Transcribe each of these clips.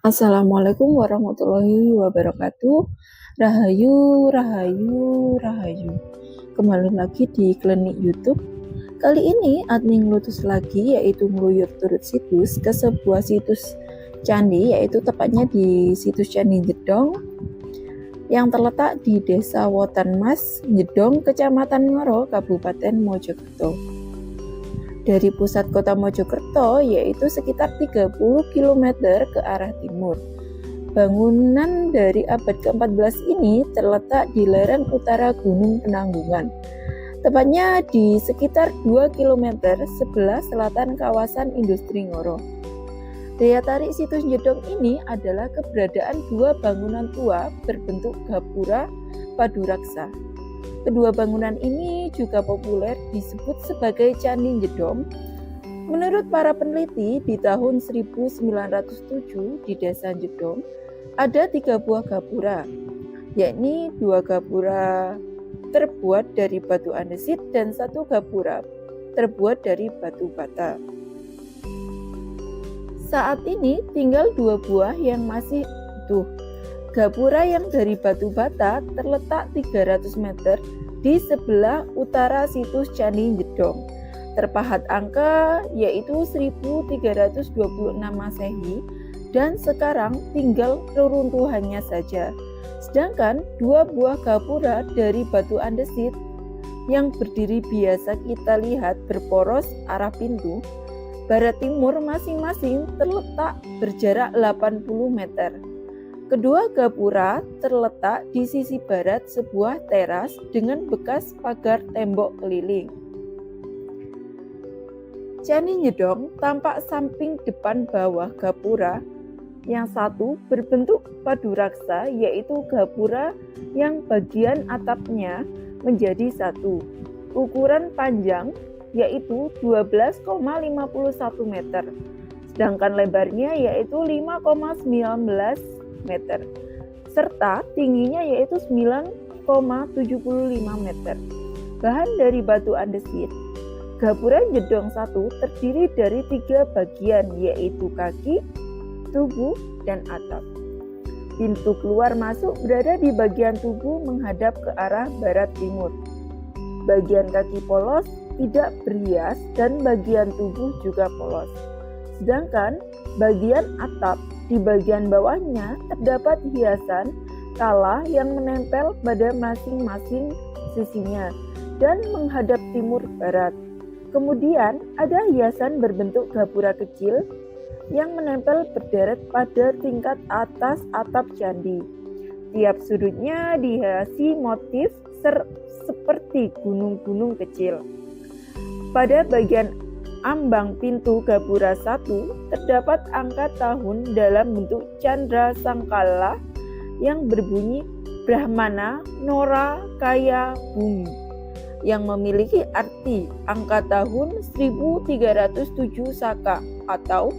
Assalamualaikum warahmatullahi wabarakatuh. Rahayu, rahayu, rahayu. Kembali lagi di Klinik YouTube. Kali ini admin ngelutus lagi, yaitu ngeluyur turut situs ke sebuah situs candi, yaitu tepatnya di situs Candi Jedong yang terletak di Desa Wotan Mas, Jedong, Kecamatan Ngoro, Kabupaten Mojokerto. Dari pusat kota Mojokerto yaitu sekitar 30 km ke arah timur. Bangunan dari abad ke-14 ini terletak di lereng utara Gunung Penanggungan, tepatnya di sekitar 2 km sebelah selatan kawasan industri Ngoro. Daya tarik situs Jedong ini adalah keberadaan dua bangunan tua berbentuk gapura paduraksa. Kedua bangunan ini juga populer disebut sebagai Candi Jedong. Menurut para peneliti, di tahun 1907 di Desa Jedong ada 3 buah gapura, yakni 2 gapura terbuat dari batu andesit dan 1 gapura terbuat dari batu bata. Saat ini tinggal 2 buah yang masih utuh. Gapura yang dari batu bata terletak 300 meter di sebelah utara situs Candi Jedong. Terpahat angka yaitu 1326 Masehi dan sekarang tinggal reruntuhannya saja. Sedangkan 2 buah gapura dari batu andesit yang berdiri biasa kita lihat berporos arah pintu barat timur masing-masing terletak berjarak 80 meter. Kedua gapura terletak di sisi barat sebuah teras dengan bekas pagar tembok keliling. Candi Jedong tampak samping depan bawah gapura. Yang satu berbentuk paduraksa, yaitu gapura yang bagian atapnya menjadi satu. Ukuran panjang yaitu 12,51 meter, sedangkan lebarnya yaitu 5,19 meter, serta tingginya yaitu 9,75 meter. Bahan dari batu andesit. Gapura Jedong 1 terdiri dari 3 bagian, yaitu kaki, tubuh, dan atap. Pintu keluar masuk berada di bagian tubuh menghadap ke arah barat timur. Bagian kaki polos, tidak berhias, dan bagian tubuh juga polos. Sedangkan bagian atap di bagian bawahnya terdapat hiasan kala yang menempel pada masing-masing sisinya dan menghadap timur barat. Kemudian ada hiasan berbentuk gapura kecil yang menempel berderet pada tingkat atas atap candi. Tiap sudutnya dihiasi motif seperti gunung-gunung kecil. Pada bagian ambang pintu gapura 1 terdapat angka tahun dalam bentuk candra sangkala yang berbunyi Brahmana Nora Kaya Bumi, yang memiliki arti angka tahun 1307 Saka atau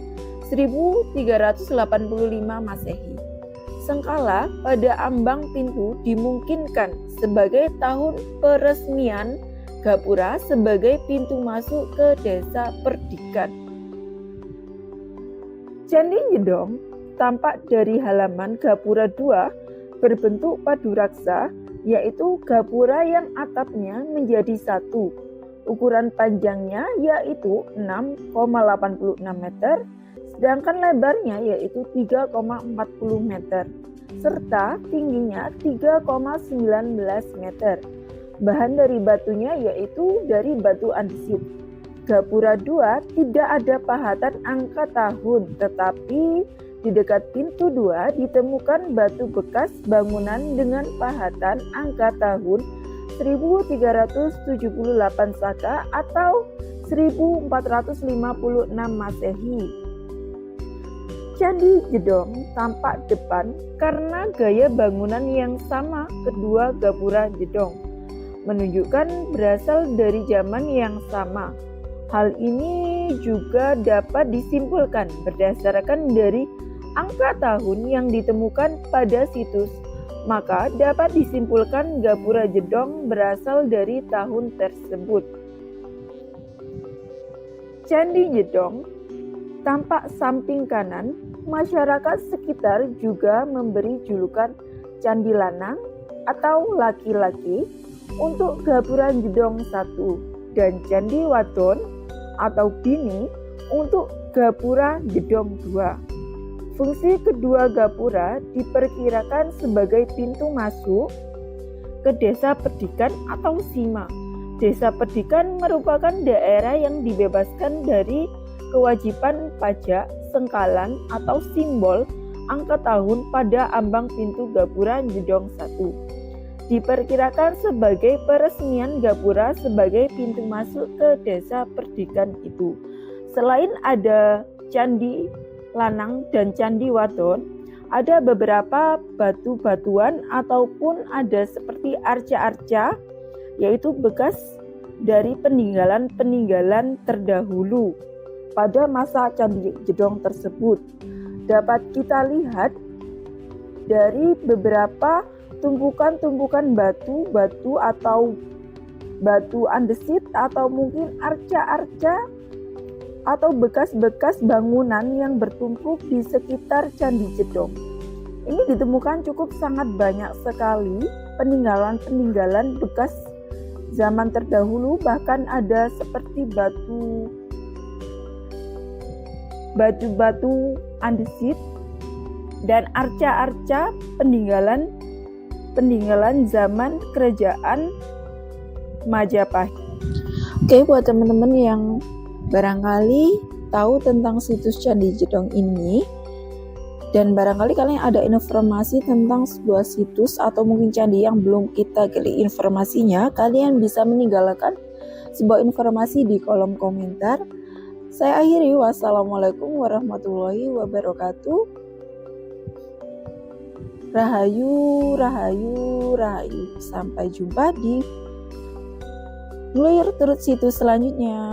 1385 Masehi. Sangkala pada ambang pintu dimungkinkan sebagai tahun peresmian gapura sebagai pintu masuk ke desa Perdikan. Candi Jedong tampak dari halaman gapura 2 berbentuk paduraksa, yaitu gapura yang atapnya menjadi 1. Ukuran panjangnya yaitu 6,86 meter, sedangkan lebarnya yaitu 3,40 meter, serta tingginya 3,19 meter. Bahan dari batunya yaitu dari batu andesit. Gapura 2 tidak ada pahatan angka tahun, tetapi di dekat pintu 2 ditemukan batu bekas bangunan dengan pahatan angka tahun 1378 Saka atau 1456 Masehi. Candi Jedong tampak depan karena gaya bangunan yang sama kedua gapura Jedong, menunjukkan berasal dari zaman yang sama. Hal ini juga dapat disimpulkan berdasarkan dari angka tahun yang ditemukan pada situs. Maka dapat disimpulkan gapura Jedong berasal dari tahun tersebut. Candi Jedong Tampak samping kanan, masyarakat sekitar juga memberi julukan Candi Lanang atau laki-laki untuk Gapura Jedong 1 dan Candi Wadon atau bini untuk Gapura Jedong 2. Fungsi kedua gapura diperkirakan sebagai pintu masuk ke desa Pedikan atau Sima. Desa Pedikan merupakan daerah yang dibebaskan dari kewajiban pajak, sengkalan atau simbol angka tahun pada ambang pintu Gapura Jedong 1. Diperkirakan sebagai peresmian gapura sebagai pintu masuk ke desa Pedikan itu. Selain ada Candi Lanang dan Candi Wadon, ada beberapa batu-batuan ataupun ada seperti arca-arca, yaitu bekas dari peninggalan-peninggalan terdahulu pada masa Candi Jedong tersebut. Dapat kita lihat dari beberapa tumpukan-tumpukan batu atau batu andesit atau mungkin arca-arca atau bekas-bekas bangunan yang bertumpuk di sekitar Candi Jedong. Ini ditemukan cukup sangat banyak sekali peninggalan-peninggalan bekas zaman terdahulu, bahkan ada seperti batu-batu andesit dan arca-arca peninggalan zaman kerajaan Majapahit. Oke, buat teman-teman yang barangkali tahu tentang situs Candi Jedong ini dan barangkali kalian ada informasi tentang sebuah situs atau mungkin candi yang belum kita gali informasinya, kalian bisa meninggalkan sebuah informasi di kolom komentar. Saya akhiri, wassalamualaikum warahmatullahi wabarakatuh. Rahayu, rahayu, rahayu. Sampai jumpa di Ngluir Turut situs selanjutnya.